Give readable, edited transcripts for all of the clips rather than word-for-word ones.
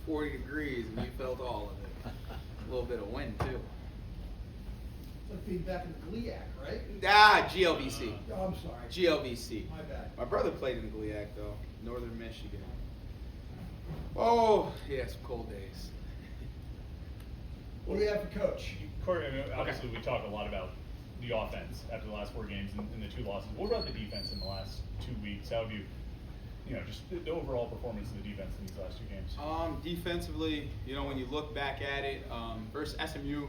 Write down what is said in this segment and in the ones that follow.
40 degrees and you felt all of it. A little bit of wind too. Like being back in the GLIAC, right? GLVC. Oh, I'm sorry. GLVC. My bad. My brother played in the GLIAC though, Northern Michigan. Oh, yeah, some cold days. What do you have for coach? Cory, I mean, obviously we talk a lot about the offense after the last 4 games and the 2 losses. What about the defense in the last 2 weeks? How have you, just the overall performance of the defense in these last 2 games? Defensively, when you look back at it, versus SMU,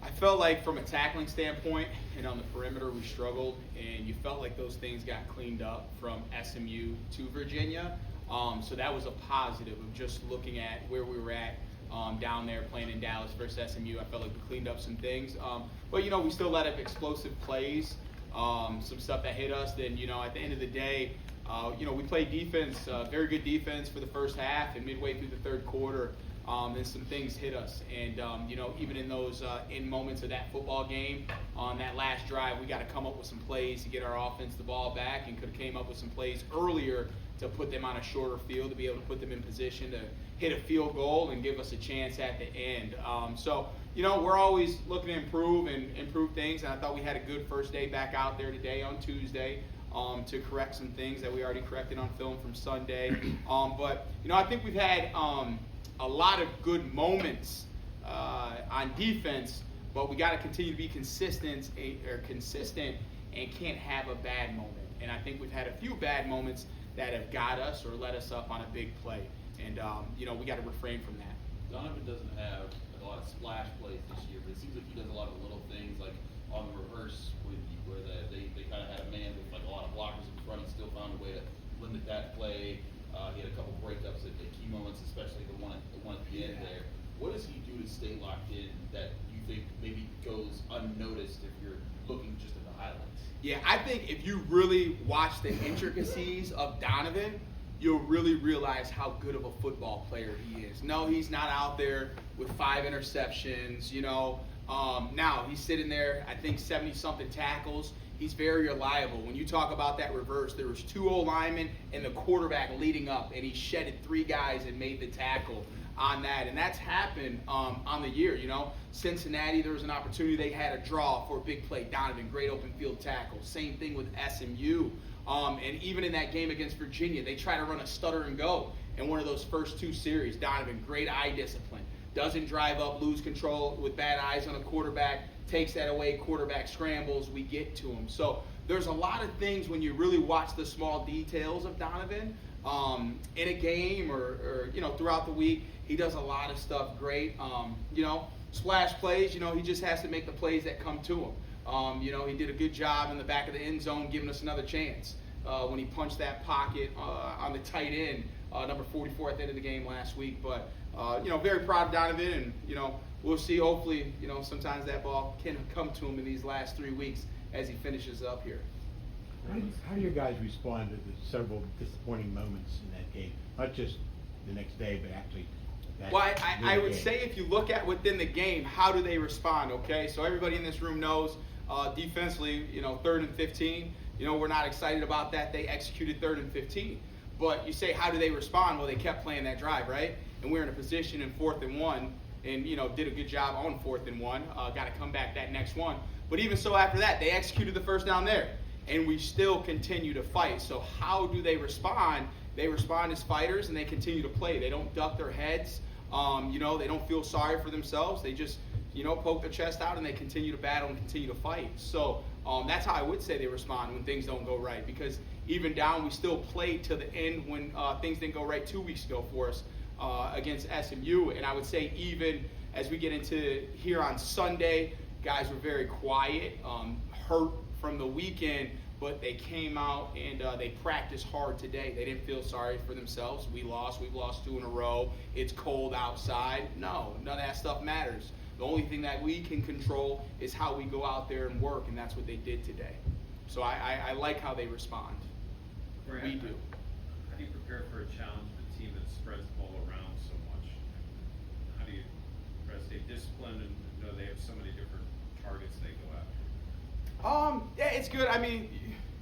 I felt like from a tackling standpoint and on the perimeter we struggled, and you felt like those things got cleaned up from SMU to Virginia. So that was a positive of just looking at where we were at down there playing in Dallas versus SMU. I felt like we cleaned up some things. But, we still let up explosive plays, some stuff that hit us. Then, at the end of the day, we played defense, very good defense for the first half, and midway through the third quarter, then some things hit us. And, even in those in moments of that football game, on that last drive, we got to come up with some plays to get our offense the ball back, and could have came up with some plays earlier to put them on a shorter field, to be able to put them in position to hit a field goal and give us a chance at the end. So, we're always looking to improve things, and I thought we had a good first day back out there today on Tuesday to correct some things that we already corrected on film from Sunday. But, I think we've had a lot of good moments on defense, but we got to continue to be consistent and can't have a bad moment. And I think we've had a few bad moments that have got us or let us up on a big play. And, we got to refrain from that. Donovan doesn't have a lot of splash plays this year, but it seems like he does a lot of little things, like on the reverse where they kind of had a man with like a lot of blockers in front. He still found a way to limit that play. He had a couple breakups at key moments, especially the one at the end there. What does he do to stay locked in that you think maybe goes unnoticed if you're looking just at the highlights? Yeah, I think if you really watch the intricacies of Donovan, you'll really realize how good of a football player he is. No, he's not out there with 5 interceptions, Now, he's sitting there, I think, 70-something tackles. He's very reliable. When you talk about that reverse, there was 2 O-linemen and the quarterback leading up, and he shedded 3 guys and made the tackle on that. And that's happened on the year, Cincinnati, there was an opportunity. They had a draw for a big play. Donovan, great open field tackle. Same thing with SMU. And even in that game against Virginia, they try to run a stutter and go in one of those first 2 series. Donovan, great eye discipline. Doesn't drive up, lose control with bad eyes on a quarterback, takes that away, quarterback scrambles, we get to him. So there's a lot of things when you really watch the small details of Donovan in a game or throughout the week. He does a lot of stuff great. Splash plays, he just has to make the plays that come to him. He did a good job in the back of the end zone giving us another chance when he punched that pocket on the tight end, number 44 at the end of the game last week. But, very proud of Donovan, and, we'll see. Hopefully, sometimes that ball can come to him in these last 3 weeks as he finishes up here. How do you guys respond to the several disappointing moments in that game? Not just the next day, but actually that Well, I would game. say if you look at within the game, how do they respond, okay? So everybody in this room knows defensively, 3rd and 15, we're not excited about that. They executed 3rd and 15. But you say, how do they respond? Well, they kept playing that drive, right? And we're in a position in 4th and 1 and, did a good job on 4th and 1. Got to come back that next one. But even so after that, they executed the first down there. And we still continue to fight. So how do they respond? They respond as fighters and they continue to play. They don't duck their heads. They don't feel sorry for themselves. They just, poke their chest out and they continue to battle and continue to fight. So that's how I would say they respond when things don't go right. Because even down, we still played to the end when things didn't go right 2 weeks ago for us against SMU. And I would say even as we get into here on Sunday, guys were very quiet, hurt from the weekend, but they came out and they practiced hard today. They didn't feel sorry for themselves. We lost. We've lost 2 in a row. It's cold outside. No, none of that stuff matters. The only thing that we can control is how we go out there and work, and that's what they did today. So I like how they respond. We do. How do you prepare for a challenge with a team that spreads the ball around so much? How do you try to stay disciplined and know they have so many different targets they go after? Yeah, it's good. I mean,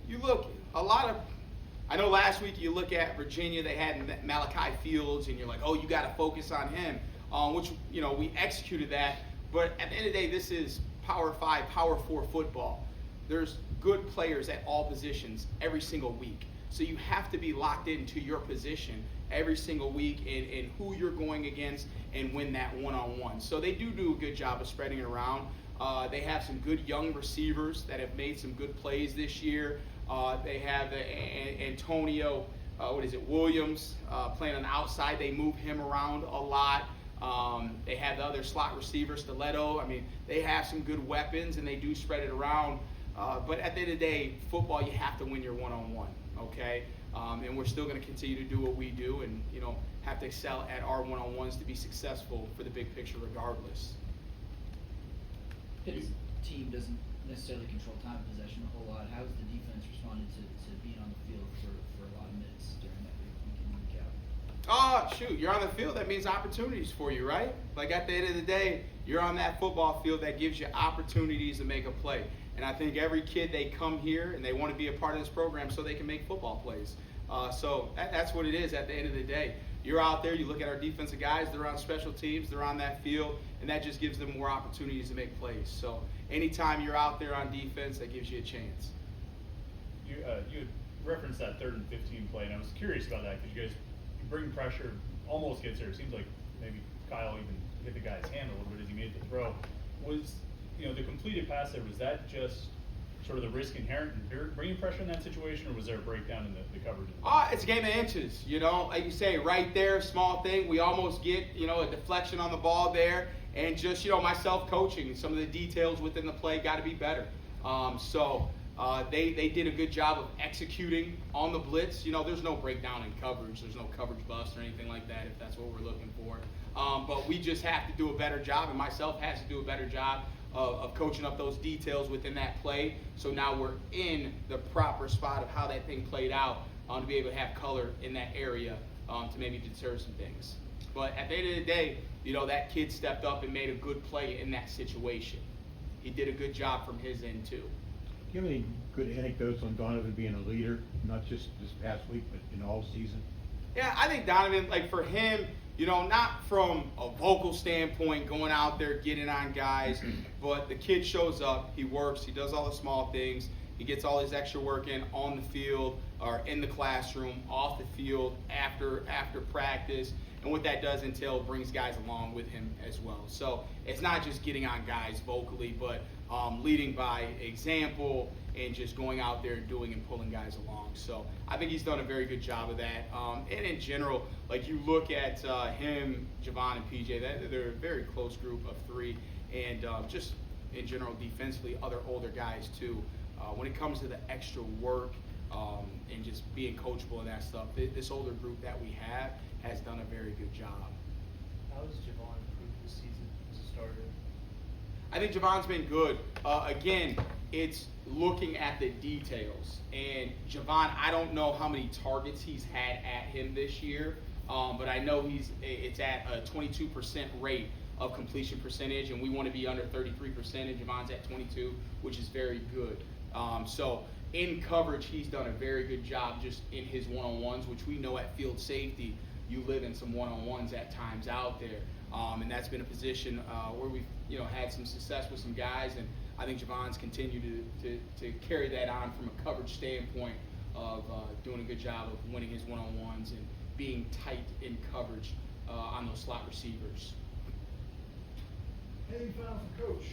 you look, a lot of I know last week you look at Virginia, they had Malachi Fields, and you're like, oh, you got to focus on him, which, we executed that. But at the end of the day, this is Power 5, Power 4 football. There's good players at all positions every single week. So you have to be locked into your position every single week and who you're going against and win that one-on-one. So they do a good job of spreading it around. They have some good young receivers that have made some good plays this year. They have Antonio, Williams, playing on the outside. They move him around a lot. They have the other slot receiver, Stiletto. I mean, they have some good weapons, and they do spread it around. But at the end of the day, football, you have to win your one-on-one, okay? And we're still going to continue to do what we do and, have to excel at our one-on-ones to be successful for the big picture regardless. Pitt's team doesn't necessarily control time of possession a whole lot. How has the defense responded to being on the field for a lot of minutes during that week in, week out? Oh, shoot, you're on the field, that means opportunities for you, right? Like at the end of the day, you're on that football field, that gives you opportunities to make a play. And I think every kid, they come here and they want to be a part of this program so they can make football plays. So that's what it is at the end of the day. You're out there, you look at our defensive guys, they're on special teams, they're on that field, and that just gives them more opportunities to make plays. So anytime you're out there on defense, that gives you a chance. You had referenced that 3rd and 15 play, and I was curious about that because you bring pressure, almost gets there. It seems like maybe Kyle even hit the guy's hand a little bit as he made the throw. Was the completed pass there, was that just sort of the risk inherent in bringing pressure in that situation, or was there a breakdown in the coverage? It's a game of inches, like you say, right there, small thing. We almost get, a deflection on the ball there, and just, myself coaching, some of the details within the play got to be better. They did a good job of executing on the blitz. There's no breakdown in coverage. There's no coverage bust or anything like that if that's what we're looking for. But we just have to do a better job, and myself has to do a better job of coaching up those details within that play. So now we're in the proper spot of how that thing played out to be able to have color in that area to maybe deter some things. But at the end of the day, that kid stepped up and made a good play in that situation. He did a good job from his end too. Do you have any good anecdotes on Donovan being a leader, not just this past week, but in all season? Yeah, I think Donovan, like for him, not from a vocal standpoint, going out there, getting on guys, but the kid shows up, he works, he does all the small things, he gets all his extra work in on the field or in the classroom, off the field, after practice, and what that does entail brings guys along with him as well. So it's not just getting on guys vocally, but leading by example and just going out there and doing and pulling guys along. So I think he's done a very good job of that. And in general, like you look at him, Javon, and PJ, they're a very close group of three. And just in general, defensively, other older guys too. When it comes to the extra work and just being coachable and that stuff, this older group that we have has done a very good job. How has Javon improved this season as a starter? I think Javon's been good. Again, it's looking at the details. And Javon, I don't know how many targets he's had at him this year, but I know it's at a 22% rate of completion percentage, and we want to be under 33%, and Javon's at 22, which is very good. So in coverage, he's done a very good job just in his one-on-ones, which we know at field safety, you live in some one-on-ones at times out there. And that's been a position where we've had some success with some guys, and I think Javon's continued to carry that on from a coverage standpoint of doing a good job of winning his one-on-ones and being tight in coverage on those slot receivers. Anything final from Coach?